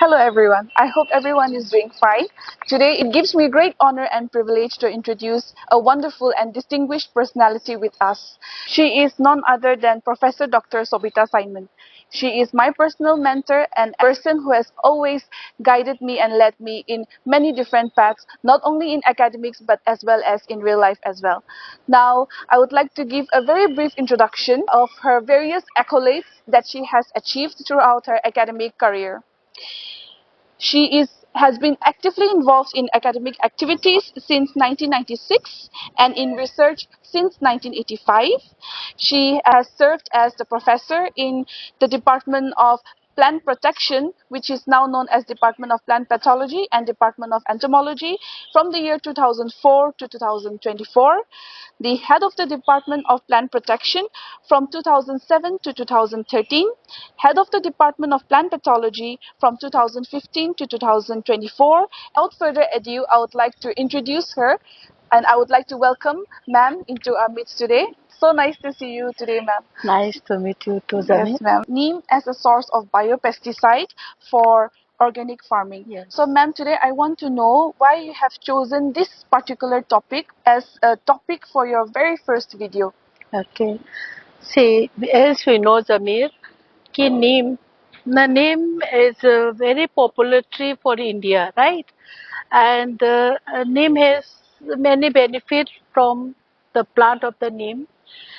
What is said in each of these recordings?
Hello everyone, I hope everyone is doing fine. Today it gives me great honor and privilege to introduce a wonderful and distinguished personality with us. She is none other than Professor Dr. Sobita Simon. She is my personal mentor and a person who has always guided me and led me in many different paths, not only in academics but as well as in real life as well. Now, I would like to give a very brief introduction of her various accolades that she has achieved throughout her academic career. Has been actively involved in academic activities since 1996 and in research since 1985. She has served as the professor in the Department of Plant Protection, which is now known as Department of Plant Pathology and Department of Entomology from the year 2004 to 2024, the head of the Department of Plant Protection from 2007 to 2013, head of the Department of Plant Pathology from 2015 to 2024. Without further ado, I would like to introduce her and I would like to welcome ma'am into our midst today. So nice to see you today, ma'am. Nice to meet you too, Zami. Yes, ma'am. Neem as a source of biopesticide for organic farming. Yes. So, ma'am, today I want to know why you have chosen this particular topic as a topic for your very first video. Okay. See, as we know, Zamir, ki neem, the neem is a very popular tree for India, right? And neem has many benefits from the plant of the neem.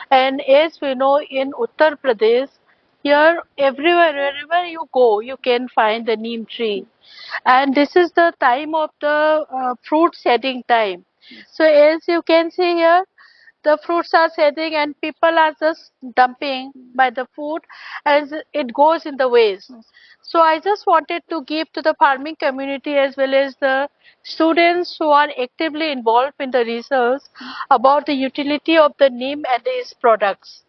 And as we know, in Uttar Pradesh, here everywhere, wherever you go, you can find the neem tree. And this is the time of the fruit setting time. So as you can see here, the fruits are setting and people are just dumping by the food as it goes in the waste. So I just wanted to give to the farming community as well as the students who are actively involved in the research about the utility of the neem and its products.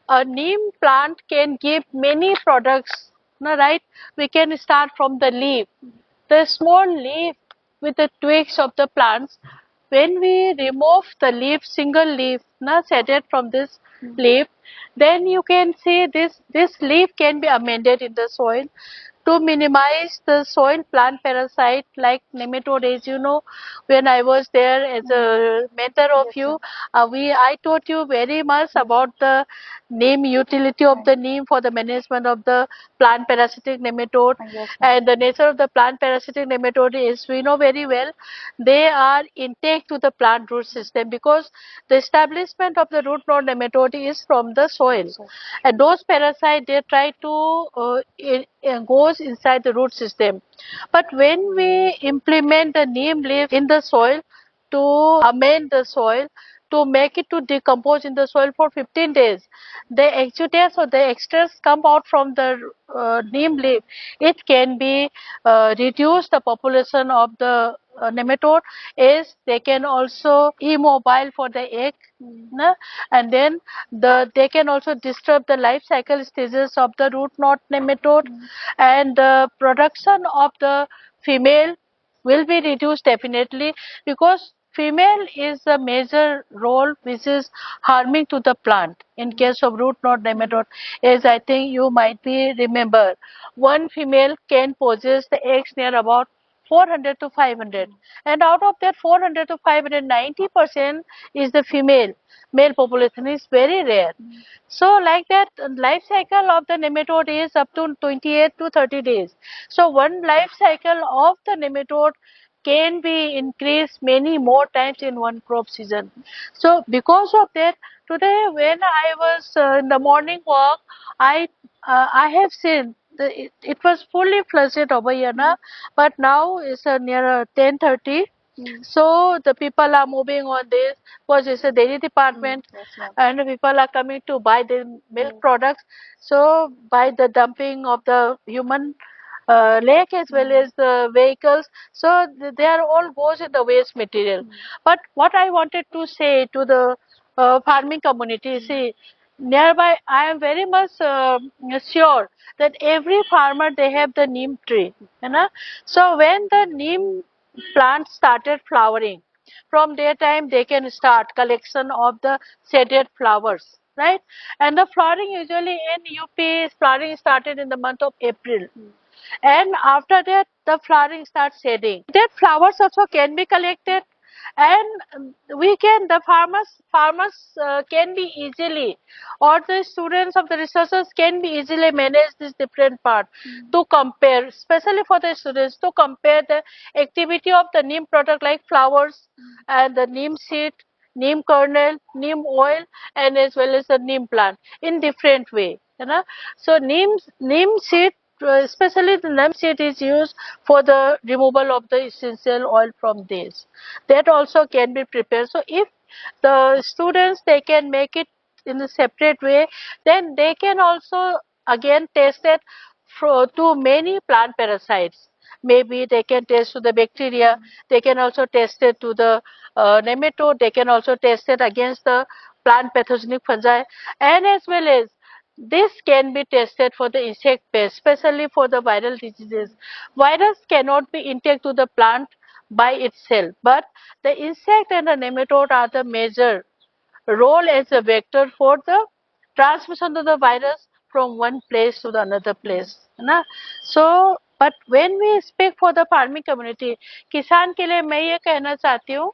A neem plant can give many products, no, right? We can start from the leaf. The small leaf with the twigs of the plants, when we remove the leaf, single leaf, separate from this leaf, then you can see this leaf can be amended in the soil to minimize the soil plant parasite like nematode. As you know, when I was there as a mentor of you, I taught you very much about the neem, utility of the neem for the management of the plant parasitic nematode. And the nature of the plant parasitic nematode is, we know very well, they are intake to the plant root system because the establishment of the root node nematode is from the soil. And those parasites, they try to goes inside the root system. But when we implement the neem leaf in the soil to amend the soil, to make it to decompose in the soil for 15 days, the exudates or the extracts come out from the neem leaf. It can be reduce the population of the nematode, as they can also immobile for the egg, and then they can also disturb the life cycle stages of the root knot nematode, and the production of the female will be reduced definitely, because female is a major role which is harming to the plant in case of root knot nematode. As I think you might be remember, one female can possess the eggs near about 400 to 500, and out of that 400 to 500, 90% is the female. Male population is very rare. So like that, life cycle of the nematode is up to 28 to 30 days. So one life cycle of the nematode can be increased many more times in one crop season. So because of that, today when I was in the morning walk, I have seen it was fully flushed over here, but now it's near 10:30. So the people are moving on this because it's a dairy department, and people are coming to buy the milk products. So by the dumping of the human lake as well as the vehicles, so they are all goes in the waste material. But what I wanted to say to the farming community, see, nearby I am very much sure that every farmer they have the neem tree, so when the neem plant started flowering, from their time they can start collection of the shaded flowers, right? And the flowering usually in UP, flowering started in the month of April. and after that the flowering starts shedding. That flowers also can be collected, and we can, the farmers can be easily, or the students of the researchers can be easily manage this different part to compare, especially for the students, to compare the activity of the neem product like flowers and the neem seed, neem kernel, neem oil, and as well as the neem plant in different way, you know. So neem seed, especially the neem seed, is used for the removal of the essential oil from this. That also can be prepared. So if the students, they can make it in a separate way, then they can also again test it to many plant parasites. Maybe they can test to the bacteria, they can also test it to the nematode, they can also test it against the plant pathogenic fungi, and as well as this can be tested for the insect pest, especially for the viral diseases. Virus cannot be intact to the plant by itself, but the insect and the nematode are the major role as a vector for the transmission of the virus from one place to the another place, है ना. So but when we speak for the farming community, किसान के लिए मैं ये कहना चाहती हूँ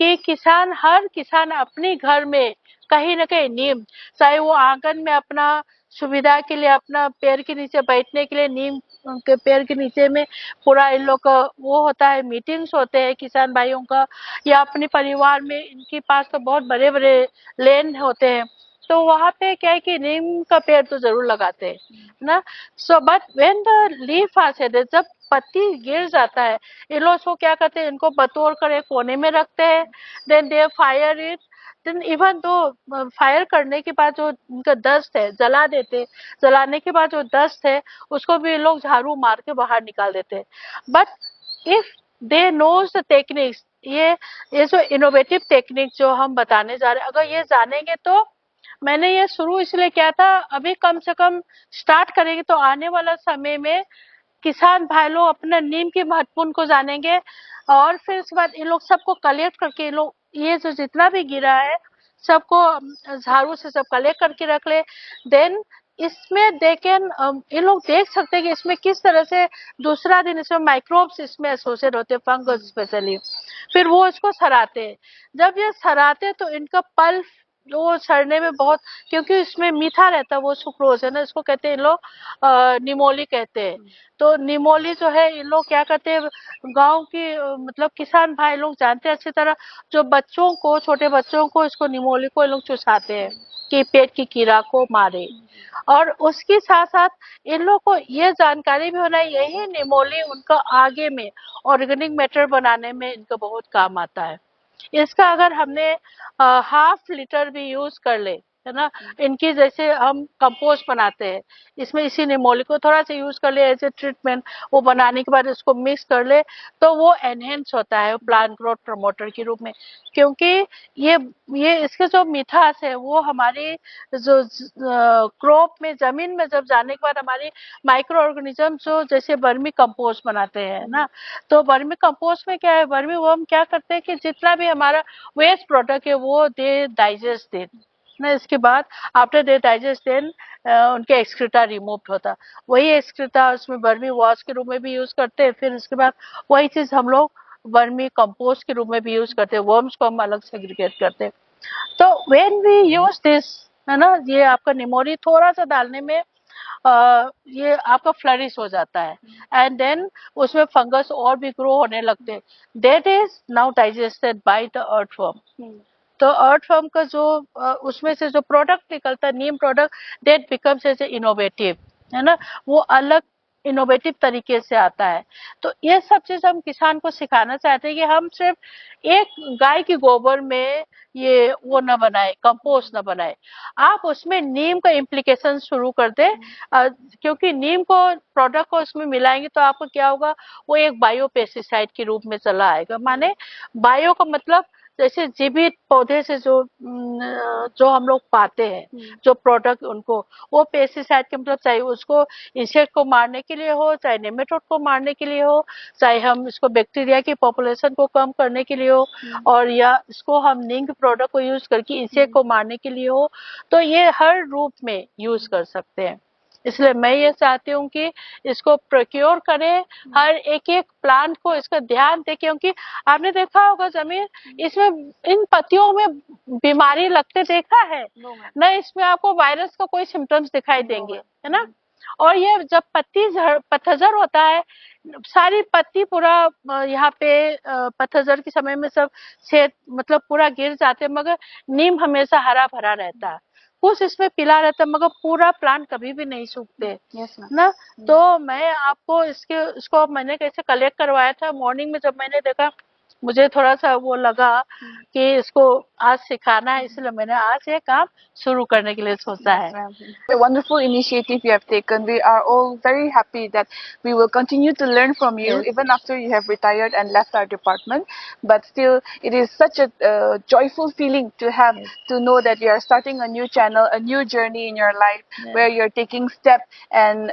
कि हर किसान अपने घर में कहीं न कहीं नीम, चाहे वो आंगन में अपना सुविधा के लिए, अपना पेड़ के नीचे बैठने के लिए नीम के पेड़ के नीचे में पूरा इन लोग का वो होता है, मीटिंग्स होते हैं किसान भाइयों का, या अपने परिवार में इनके पास तो बहुत बड़े बड़े लैंड होते हैं, तो वहाँ पे क्या है कि नीम का पेड़ तो जरूर लगाते हैं ना. So but when the leaf are shaded, जब पत्ती गिर जाता है, इन लोग उसको क्या करते हैं, इनको बतोड़ कर एक कोने में रखते हैं, then they fire it, then even though fire करने के बाद जो उनका डस्ट है जला देते, जलाने के बाद जो डस्ट है उसको भी लोग झाड़ू मार के बाहर निकाल देते हैं. But if they knows the techniques, ये जो इनोवेटिव टेक्निक जो हम बताने जा रहे हैं, अगर ये जानेंगे तो, मैंने ये शुरू इसलिए किया था, अभी कम से कम स्टार्ट करेंगे तो आने वाला समय में किसान भाई लोग अपने नीम के महत्वपूर्ण को जानेंगे, और फिर उसके बाद इन लोग सबको कलेक्ट करके, इन लोग ये जो जितना भी गिरा है सबको झाड़ू से सब कलेक्ट करके रख ले, देन इसमें दे कैन, ये लोग देख सकते हैं कि इसमें किस तरह से दूसरा दिन इसमें माइक्रोब्स इसमें एसोसिएट होते हैं, फंगस स्पेशली, फिर वो इसको सराते हैं. जब ये सराते तो इनका पल्प वो सड़ने में बहुत, क्योंकि इसमें मीठा रहता है वो सुक्रोज है ना, इसको कहते हैं इन लोग निमोली कहते हैं. तो निमोली जो है इन लोग क्या करते हैं, गांव की मतलब किसान भाई लोग जानते हैं अच्छी तरह, जो बच्चों को, छोटे बच्चों को इसको निमोली को इन लोग चुसाते हैं कि पेट की कीड़ा को मारे. और उसके साथ साथ इन लोग को ये जानकारी भी होना है, यही निमोली उनका आगे में ऑर्गेनिक मैटर बनाने में इनका बहुत काम आता है. इसका अगर हमने हाफ लीटर भी यूज कर ले, है ना, इनकी जैसे हम कंपोस्ट बनाते हैं, इसमें इसी निमोली को थोड़ा सा यूज कर ले एज ए ट्रीटमेंट, वो बनाने के बाद इसको मिक्स कर ले, तो वो एनहेंस होता है प्लांट ग्रोथ प्रमोटर के रूप में. क्योंकि ये इसके जो मिठास है वो हमारी जो क्रॉप में, जमीन में जब जाने के बाद हमारी माइक्रो ऑर्गेनिज्म जो जैसे वर्मी कंपोस्ट बनाते हैं ना, तो वर्मी कंपोस्ट में क्या है, वर्मी वो हम क्या करते हैं कि जितना भी हमारा वेस्ट प्रोडक्ट है वो दे डाइजेस्ट दे ना, इसके बाद आफ्टर दे डाइजेस्ट देन उनके एक्सक्रीटा रिमूव होता, वही एक्सक्रीटा उसमें वर्मी वॉश के रूप में भी यूज करते हैं. फिर उसके बाद वही चीज हम लोग वर्मी कंपोस्ट के रूप में भी यूज करते हैं, वर्म्स को हम अलग सेग्रीगेट करते हैं. तो व्हेन वी यूज दिस, है ना, ये आपका निमोली थोड़ा सा डालने में ये आपका फ्लरिश हो जाता है, एंड देन उसमें फंगस और भी ग्रो होने लगते हैं. That is now digested by the earthworm. तो अर्थवर्म का जो उसमें से जो प्रोडक्ट निकलता है, neem product, that becomes as a innovative, है ना, वो अलग इनोवेटिव तरीके से आता है. तो ये सब चीज हम किसान को सिखाना चाहते हैं कि हम सिर्फ एक गाय की गोबर में ये वो न बनाए, कंपोस्ट न बनाए, आप उसमें नीम का इम्प्लीकेशन शुरू कर दे, क्योंकि नीम को प्रोडक्ट को उसमें मिलाएंगे तो आपको क्या होगा, वो एक बायो पेस्टिसाइड के रूप में चला आएगा. माने बायो का मतलब जैसे जीवित पौधे से जो हम लोग पाते हैं जो प्रोडक्ट, उनको वो पेस्टिसाइड के मतलब, चाहे उसको इंसेक्ट को मारने के लिए हो, चाहे नेमेटोड को मारने के लिए हो, चाहे हम इसको बैक्टीरिया की पॉपुलेशन को कम करने के लिए हो, और या इसको हम नीम प्रोडक्ट को यूज करके इंसेक्ट को मारने के लिए हो, तो ये हर रूप में यूज कर सकते हैं. इसलिए मैं ये चाहती हूँ कि इसको प्रोक्योर करें, हर एक एक प्लांट को इसका ध्यान दे, क्योंकि आपने देखा होगा जमीन, इसमें इन पत्तियों में बीमारी लगते देखा है न, इसमें आपको वायरस का कोई सिम्टम्स दिखाई देंगे, है ना। और ये जब पतझड़ होता है, सारी पत्ती पूरा यहाँ पे पतझड़ के समय में सब से मतलब पूरा गिर जाते, मगर नीम हमेशा हरा भरा रहता है, कुछ इसमें पीला रहता है, मगर पूरा प्लांट कभी भी नहीं सूखते ना। तो मैं आपको इसको मैंने कैसे कलेक्ट करवाया था, मॉर्निंग में जब मैंने देखा, मुझे थोड़ा सा वो लगा कि इसको आज सिखाना है, इसलिए मैंने आज ये काम शुरू करने के लिए सोचा है। A wonderful initiative you have taken. We are all very happy that we will continue to learn from you even after you have retired and left our department. But still, it is such a joyful feeling to have to know that you are starting a new channel, a new journey in your life where you're taking steps and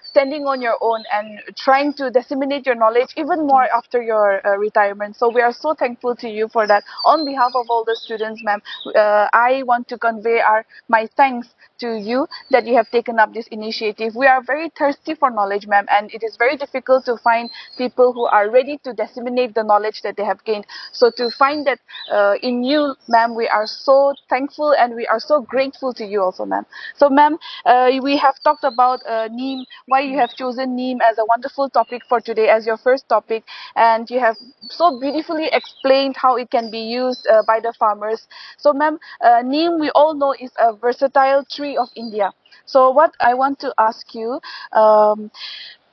standing on your own and trying to disseminate your knowledge even more after your retirement. So we are so thankful to you for that. On behalf of all the students, ma'am, I want to convey my thanks to you that you have taken up this initiative. We are very thirsty for knowledge, ma'am, and it is very difficult to find people who are ready to disseminate the knowledge that they have gained. So to find that in you, ma'am, we are so thankful and we are so grateful to you also, ma'am. So, ma'am, we have talked about neem, why you have chosen neem as a wonderful topic for today as your first topic, and you have so beautifully explained how it can be used by the farmers. So, ma'am, neem, we all know, is a versatile tree of India. So what I want to ask you,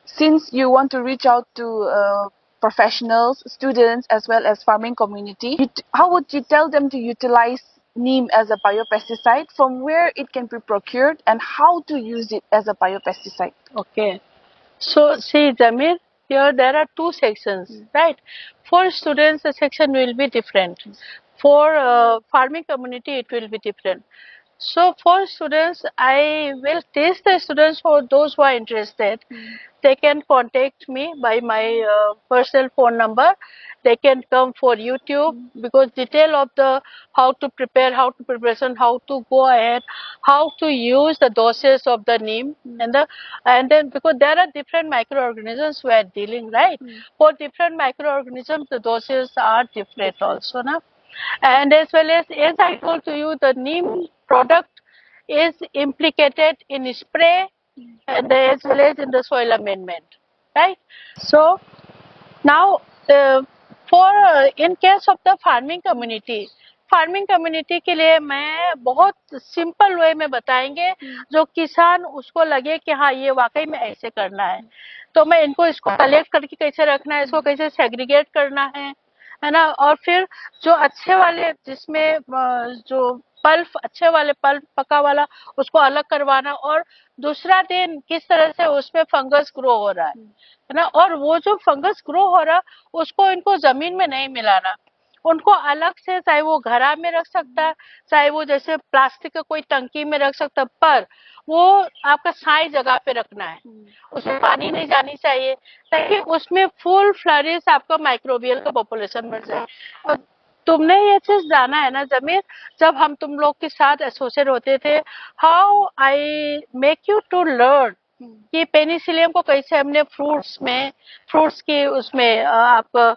since you want to reach out to professionals, students, as well as farming community, how would you tell them to utilize neem as a biopesticide, from where it can be procured, and how to use it as a biopesticide? Okay. So see, Jamir, here there are two sections, right? For students, the section will be different. For farming community, it will be different. So for students, I will teach the students, for those who are interested. They can contact me by my personal phone number. They can come for YouTube, because detail of the how to prepare, how to go ahead, how to use the doses of the neem, and then because there are different microorganisms we are dealing, right? For different microorganisms, the doses are different also, na. And as well as I told to you, the neem product is implicated in spray and as well as in the soil amendment, right? So now for in case of the farming community के लिए मैं बहुत simple way में बताएंगे, जो किसान उसको लगे कि हाँ ये वाकई में ऐसे करना है। तो मैं इसको कलेक्ट करके कैसे रखना है, इसको कैसे सेग्रीगेट करना है ना। और फिर जो अच्छे वाले, जिसमें जो अच्छे वाले पल्प पका वाला, उसको अलग करवाना, और दूसरा दिन किस तरह से उसमें फंगस ग्रो हो रहा है ना। और वो जो फंगस ग्रो हो रहा, उसको इनको जमीन में नहीं मिलाना, उनको अलग से, चाहे वो घड़ा में रख सकता है, चाहे वो जैसे प्लास्टिक का कोई टंकी में रख सकता, पर वो आपका छाई जगह पे रखना है, उसमें पानी नहीं जानी चाहिए, ताकि उसमें फुल फ्लरिश आपका माइक्रोबियल का पॉपुलेशन बढ़ जाए। और तुमने ये चीज जाना है ना जमीर, जब हम तुम लोग के साथ एसोसिएट होते थे, how I make you to learn कि पेनिसिलियम को कैसे हमने फ्रूट्स की उसमें आप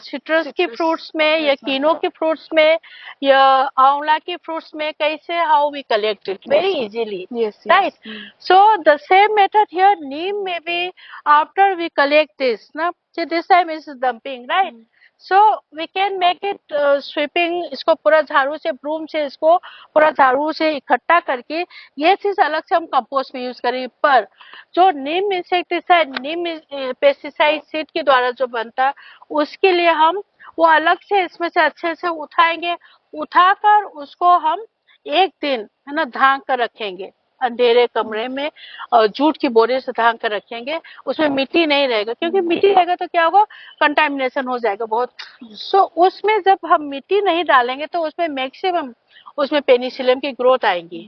सिट्रस की फ्रूट्स में, या कीनो की फ्रूट्स में, या आंवला की फ्रूट्स में, कैसे how we collect it very easily, right? So the same method here, neem may be after we collect this, na, so this time is dumping, right? So we can make it sweeping, इसको पूरा झाड़ू से, broom से इसको पूरा झाड़ू से इकट्ठा करके ये चीज अलग से हम कंपोस्ट में यूज करें। पर जो नीम इंसेक्टिसाइड, नीम पेस्टिसाइड सीड के द्वारा जो बनता है, उसके लिए हम वो अलग से इसमें से अच्छे से उठाएंगे, उठाकर उसको हम एक दिन, है ना, ढांक कर रखेंगे अंधेरे कमरे में, और जूट की बोरे से ढांक कर रखेंगे, उसमें मिट्टी नहीं रहेगा, क्योंकि मिट्टी रहेगा तो क्या होगा, कंटामिनेशन हो जाएगा बहुत। सो उसमें जब हम मिट्टी नहीं डालेंगे तो उसमें मैक्सिमम उसमें पेनिसिलियम की ग्रोथ आएगी,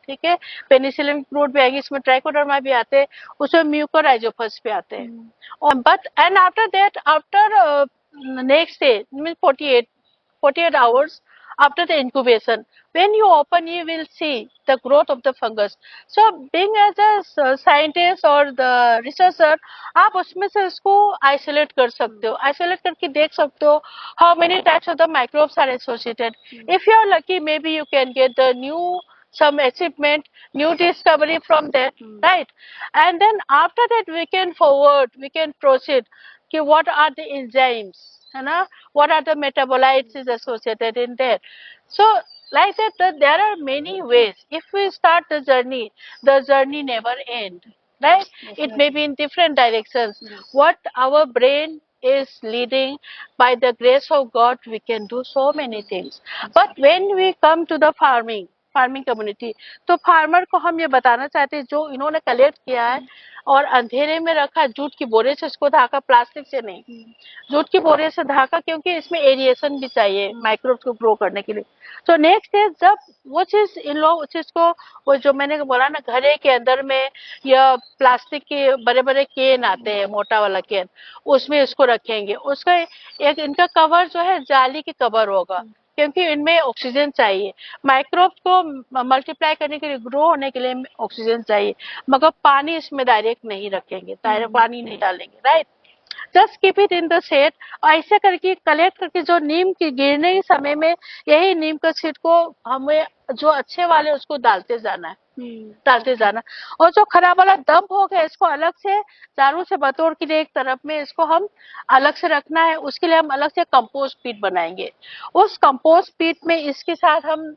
ठीक है, पेनिसिलियम की ग्रोथ भी आएगी, इसमें ट्राइकोडर्मा भी आते हैं, उसमें म्यूकोराइजोफस भी आते हैं। और but and after that, after next day mean 48 hours, after the incubation. When you open, you will see the growth of the fungus. So being as a scientist or the researcher, आप उसमें से उसको isolate कर सकते हो, isolate करके देख सकते हो how many types of the microbes are associated. If you are lucky, maybe you can get the new some achievement, new discovery from that, right? And then after that we can forward, we can proceed. कि what are the enzymes, है ना? What are the metabolites is associated in there. So like that, there are many ways. If we start the journey never end, right? It may be in different directions. What our brain is leading, by the grace of God, we can do so many things. But when we come to the farming community, तो farmer को हम ये बताना चाहते हैं, जो इन्होंने collect किया है और अंधेरे में रखा, जूट की बोरे से इसको ढका, प्लास्टिक से नहीं, जूट की बोरे से ढका, क्योंकि इसमें एरिएशन भी चाहिए माइक्रोब्स को ग्रो करने के लिए. तो नेक्स्ट इज, जब वो चीज इन लोग चीज को, वो जो मैंने बोला ना, घड़े के अंदर में या प्लास्टिक के बड़े बड़े केन आते हैं, मोटा वाला केन, उसमें इसको रखेंगे. उसका एक इनका कवर जो है जाली की कवर होगा, क्योंकि इनमें ऑक्सीजन चाहिए. माइक्रोब्स को मल्टीप्लाई करने के लिए, ग्रो होने के लिए ऑक्सीजन चाहिए, मगर पानी इसमें डायरेक्ट नहीं रखेंगे, डायरेक्ट पानी नहीं डालेंगे, right? Just keep it in the shade. ऐसे करके कलेक्ट करके, जो नीम की गिरने के समय में यही नीम का सीड को हमें जो अच्छे वाले उसको डालते जाना है, डालते जाना. और जो खराब वाला दम हो गया, इसको अलग से झाड़ू से बतोड़ के एक तरफ में इसको हम अलग से रखना है. उसके लिए हम अलग से कंपोस्ट पीट बनाएंगे. उस कंपोस्ट पीट में इसके साथ हम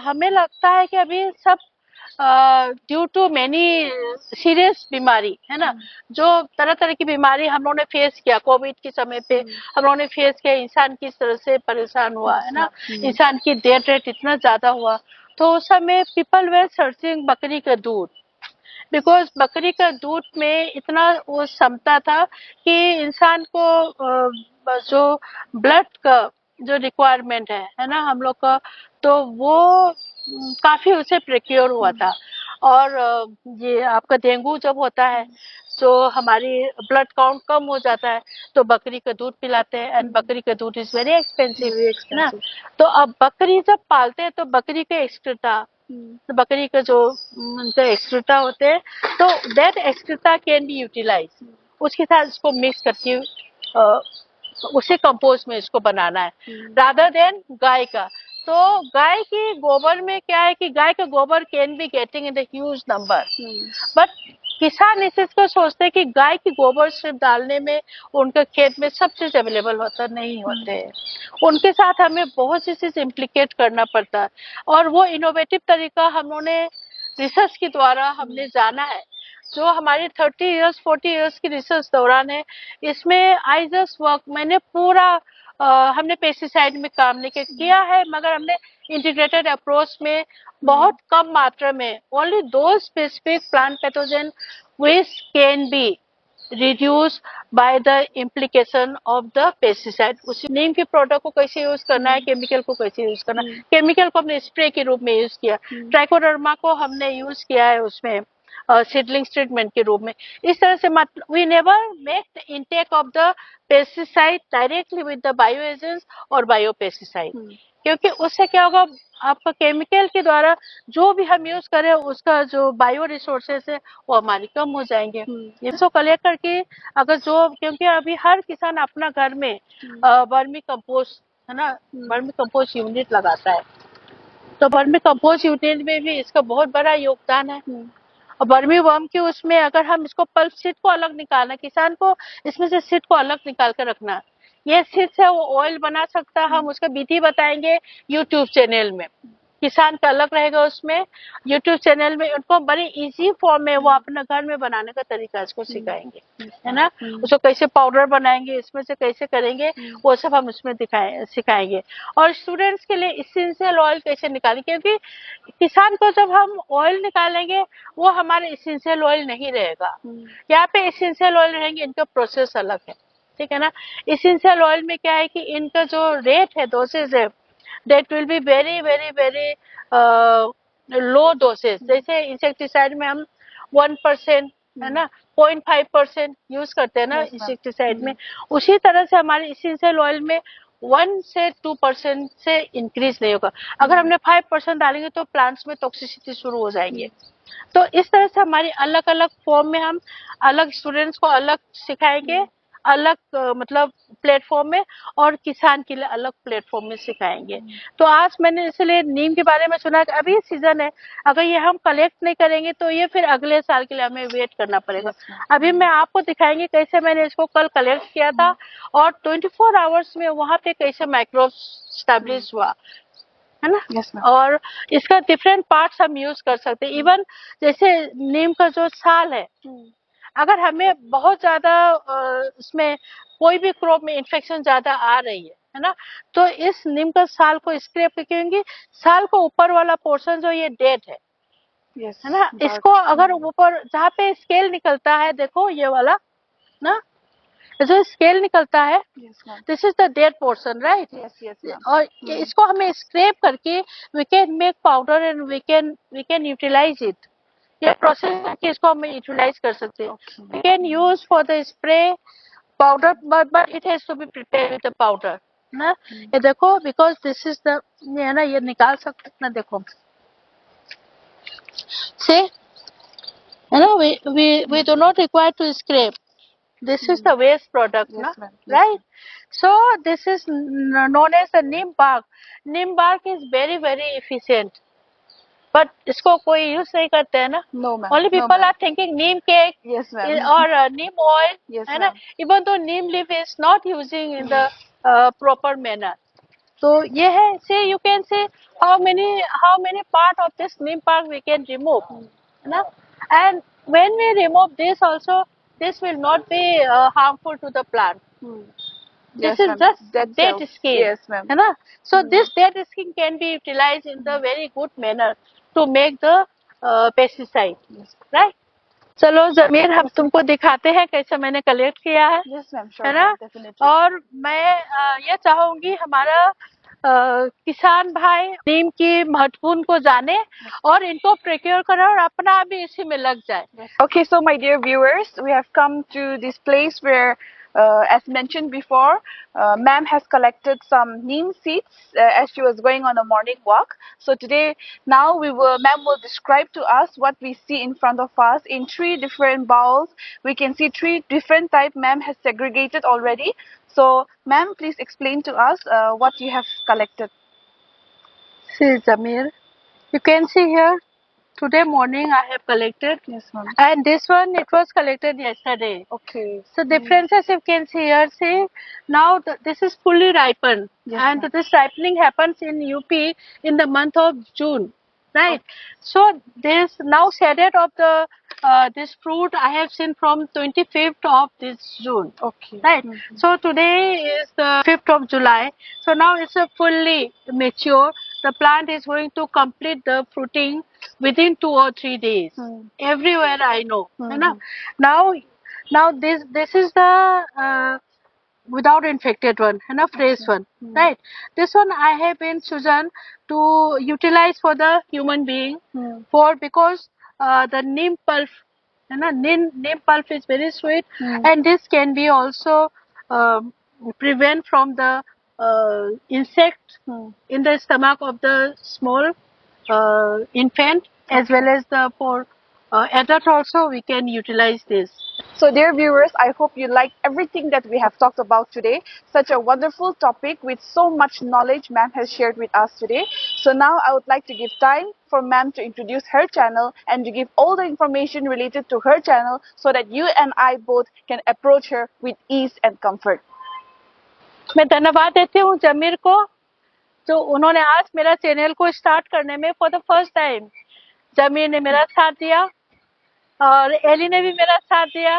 हमें लगता है कि अभी सब ड्यू टू मेनी सीरियस बीमारी, है ना, जो तरह तरह की बीमारी हम लोगों ने फेस किया कोविड के समय पे, हम लोगों ने फेस किया, इंसान किस तरह से परेशान हुआ, है ना, इंसान की डेथ रेट इतना ज्यादा हुआ. तो उस समय पीपल वेर सर्चिंग बकरी का दूध, बिकॉज बकरी का दूध में इतना वो क्षमता था कि इंसान को जो ब्लड का जो रिक्वायरमेंट है ना हम लोग का, तो वो काफी उसे प्रिक्योर हुआ था. और ये आपका डेंगू जब होता है, तो हमारी ब्लड काउंट कम हो जाता है, तो बकरी का दूध पिलाते हैं. एंड बकरी का दूध इज वेरी एक्सपेंसिव ना. तो अब बकरी जब पालते हैं, तो बकरी के एक्सक्रीटा, तो बकरी का जो उनका एक्सक्रीटा होते हैं, तो that excreta can be utilise. उसके साथ इसको मिक्स करके उसे कंपोस्ट में इसको बनाना है, रादर देन गाय का. तो गाय की गोबर में क्या है कि गाय का गोबर can be getting in the huge number, but किसान इस चीज को सोचते हैं कि गाय की गोबर सिर्फ डालने में उनके खेत में सब चीज अवेलेबल होता नहीं होते हैं. उनके साथ हमें बहुत सी चीज इम्प्लीकेट करना पड़ता है. और वो इनोवेटिव तरीका हम लोगों ने रिसर्च के द्वारा हमने जाना है, जो हमारी 30 इयर्स 40 इयर्स की रिसर्च दौरान है. इसमें आई जस्ट वर्क, मैंने पूरा हमने पेस्टिसाइड में काम नहीं किया है, मगर हमने इंटीग्रेटेड अप्रोच में बहुत कम मात्रा में, ओनली दो specific plant pathogen which can be reduce by the implication of the pesticide. उसी नीम के प्रोडक्ट को कैसे यूज करना है, केमिकल को कैसे यूज करना है. केमिकल को हमने स्प्रे के रूप में यूज किया, ट्राइकोडर्मा को हमने यूज किया है उसमें सीडलिंग्स ट्रीटमेंट के रूप में. इस तरह से we never make the intake of the pesticide directly with the bio agents और बायो पेस्टिसाइड, क्योंकि उससे क्या होगा, आपका केमिकल के द्वारा जो भी हम यूज करें, उसका जो बायो रिसोर्सेस है वो हमारी कम हो जाएंगे. इसको कलेक्ट करके, अगर जो, क्योंकि अभी हर किसान अपना घर में वर्मी कंपोस्ट, है ना, वर्मी कंपोस्ट यूनिट लगाता है. तो वर्मी कंपोस्ट यूनिट में भी इसका बहुत बड़ा योगदान है. और वर्मी वर्म की उसमें अगर हम इसको पल्प सीड को अलग निकालना, किसान को इसमें से सीड को अलग निकाल कर रखना, ये सीड से वो ऑयल बना सकता है. हम उसका विधि बताएंगे यूट्यूब चैनल में, किसान का अलग रहेगा उसमें, यूट्यूब चैनल में उनको बड़ी इजी फॉर्म में वो अपना घर में बनाने का तरीका इसको सिखाएंगे, है ना. उसको कैसे पाउडर बनाएंगे, इसमें से कैसे करेंगे, वो सब हम उसमें सिखाएंगे. और स्टूडेंट्स के लिए इसेंशियल ऑयल कैसे निकालेंगे, क्योंकि किसान को जब हम ऑयल निकालेंगे, वो हमारे इसेंशियल ऑयल नहीं रहेगा. यहाँ पे इसेंशियल ऑयल रहेंगे, इनका प्रोसेस अलग है, ठीक है ना. इसेंशियल ऑयल में क्या है कि इनका जो रेट है, डोसेज है, that will be very very very low doses. जैसे इंसेक्टिसाइड में हम 1%, है ना, 0.5% यूज करते हैं ना इंसेक्टिसाइड में, उसी तरह से हमारे इसेंशियल ऑयल में 1 से 2% से इंक्रीज नहीं होगा। अगर हमने 5% डालेंगे तो प्लांट्स में टॉक्सिसिटी शुरू हो जाएंगे। तो इस तरह से हमारी अलग अलग फॉर्म में हम अलग स्टूडेंट्स को अलग सिखाएंगे, अलग मतलब प्लेटफॉर्म में, और किसान के लिए अलग प्लेटफॉर्म में सिखाएंगे। तो आज मैंने इसलिए नीम के बारे में सुना कि अभी सीजन है, अगर ये हम कलेक्ट नहीं करेंगे तो ये फिर अगले साल के लिए हमें वेट करना पड़ेगा। अभी मैं आपको दिखाएंगे कैसे मैंने इसको कल कलेक्ट किया था और 24 आवर्स में वहां पे कैसे माइक्रोब स्टैब्लिश हुआ, है ना। Yes, ma'am. और इसका डिफरेंट पार्ट्स हम यूज कर सकते हैं। इवन जैसे नीम का जो छाल है, अगर हमें बहुत ज्यादा उसमें कोई भी क्रॉप में इन्फेक्शन ज्यादा आ रही है ना, तो इस नीम का छाल को स्क्रैप क्योंकि छाल को ऊपर वाला पोर्शन जो ये डेड Yes. है ना, Dark. इसको अगर ऊपर जहाँ पे स्केल निकलता है, देखो ये वाला ना, जो स्केल निकलता है, Yes, ma'am. This is the dead portion, right. Yes, yes, ma'am. और इसको हमें स्क्रैप करके we can make powder and we can utilise it. ये प्रोसेस करके इसको हम यूटिलाइज कर सकते हैं। We can use for the spray powder, but it has to be prepared with the powder ना। ये देखो, बिकॉज दिस इज द, है ना, ये निकाल सकते ना, देखो से, है ना, we do not require to scrape. This is the waste product, Yes, na? ma'am. Yes, Right? So this is known as the neem bark. Neem bark is very very efficient, but इसको कोई use नहीं करते हैं ना। No, ma'am. Only No, people ma'am. are thinking neem cake Yes, ma'am. or neem oil, Yes, है ना। ma'am. Even though neem leaf is not using in the proper manner. तो ये है, say you can say how many part of this neem bark we can remove, है ना। And when we remove this also, this will not be harmful to the plant. This Yes, is ma'am. just Dead dead cells. skin, Yes, ma'am. है ना। So this dead skin can be utilized in the very good manner to make the pesticide, right? चलो जमीर, हम तुमको दिखाते हैं कैसे मैंने collect किया है, Yes, ma'am. Sure, है ना। ma'am. Definitely. और मैं ये चाहूंगी हमारा किसान भाई नीम की महत्वपूर्ण को जाने और इनको प्रिक्योर करे और अपना भी इसी में लग जाए। Okay, so my dear viewers, we have come to this place where, as mentioned before, ma'am has collected some neem seeds as she was going on a morning walk. So today, now ma'am will describe to us what we see in front of us in 3 different bowls. We can see 3 different type ma'am has segregated already. So ma'am, please explain to us what you have collected. See Zamir, you can see here, today morning I have collected. Yes, ma'am. And this one, it was collected yesterday. Okay. So differences you can see here. See, now this is fully ripened, Yes, and ma'am. this ripening happens in UP in the month of June, right? So this now shaded of the this fruit I have seen from 25th of this June. Okay. Right. So today is the 5th of July. So now it's a fully mature. The plant is going to complete the fruiting within 2 or 3 days. Everywhere I know. You know. Now this is the without infected one, and a fresh one, right? This one I have been chosen to utilize for the human being, for because the neem pulp, neem pulp is very sweet, and this can be also prevent from the insect in the stomach of the small infant, as well as the for adult also we can utilize this. So dear viewers, I hope you liked everything that we have talked about today. Such a wonderful topic with so much knowledge ma'am has shared with us today. So now I would like to give time for ma'am to introduce her channel and to give all the information related to her channel so that you and I both can approach her with ease and comfort. मैं धन्यवाद देती हूँ जमीर को, जो उन्होंने आज मेरा channel को स्टार्ट करने में फॉर द फर्स्ट टाइम जमीर ने मेरा साथ दिया और एली ने भी मेरा साथ दिया।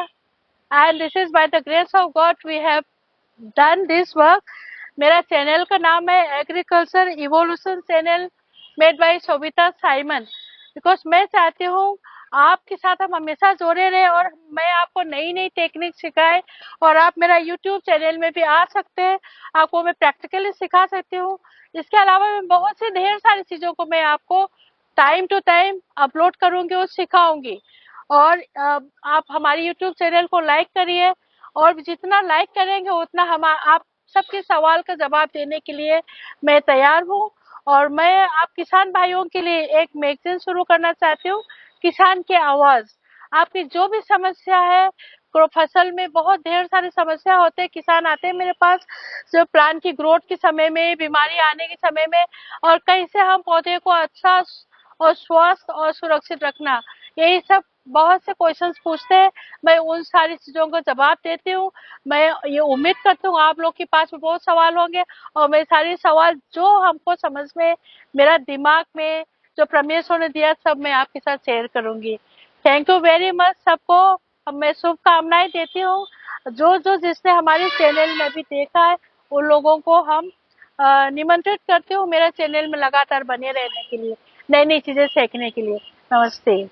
And this is by the grace of God we have done this work. मेरा चैनल का नाम है agriculture evolution channel made by Sobita Simon, because मैं चाहती हूँ आपके साथ हम हमेशा जुड़े रहे और मैं आपको नई नई टेक्निक सिखाए, और आप मेरा यूट्यूब चैनल में भी आ सकते हैं, आपको मैं प्रैक्टिकली सिखा सकती हूँ। इसके अलावा मैं बहुत सी ढेर सारी चीजों को मैं आपको टाइम टू टाइम अपलोड करूंगी और सिखाऊंगी। और आप हमारी यूट्यूब चैनल को लाइक करिए, और जितना लाइक करेंगे उतना हम आप सबके सवाल का जवाब देने के लिए मैं तैयार हूँ। और मैं आप किसान भाइयों के लिए एक मैगजीन शुरू करना चाहती हूँ, किसान की आवाज। आपकी जो भी समस्या है, फसल में बहुत ढेर सारी समस्या होते हैं, किसान आते हैं मेरे पास, जो प्लांट की ग्रोथ के समय में, बीमारी आने के समय में, और कैसे हम पौधे को अच्छा और स्वस्थ और सुरक्षित रखना, यही सब बहुत से क्वेश्चंस पूछते हैं। मैं उन सारी चीजों का जवाब देती हूँ। मैं ये उम्मीद करती हूँ आप लोग के पास भी बहुत सवाल होंगे, और मैं सारे सवाल जो हमको समझ में, मेरा दिमाग में जो परमेश्वर ने दिया, सब मैं आपके साथ शेयर करूंगी। थैंक यू वेरी मच सबको। अब मैं शुभकामनाएं देती हूँ। जो जो जिसने हमारे चैनल में भी देखा है, उन लोगों को हम निमंत्रित करती हूँ मेरा चैनल में लगातार बने रहने के लिए, नई नई चीजें सीखने के लिए। नमस्ते।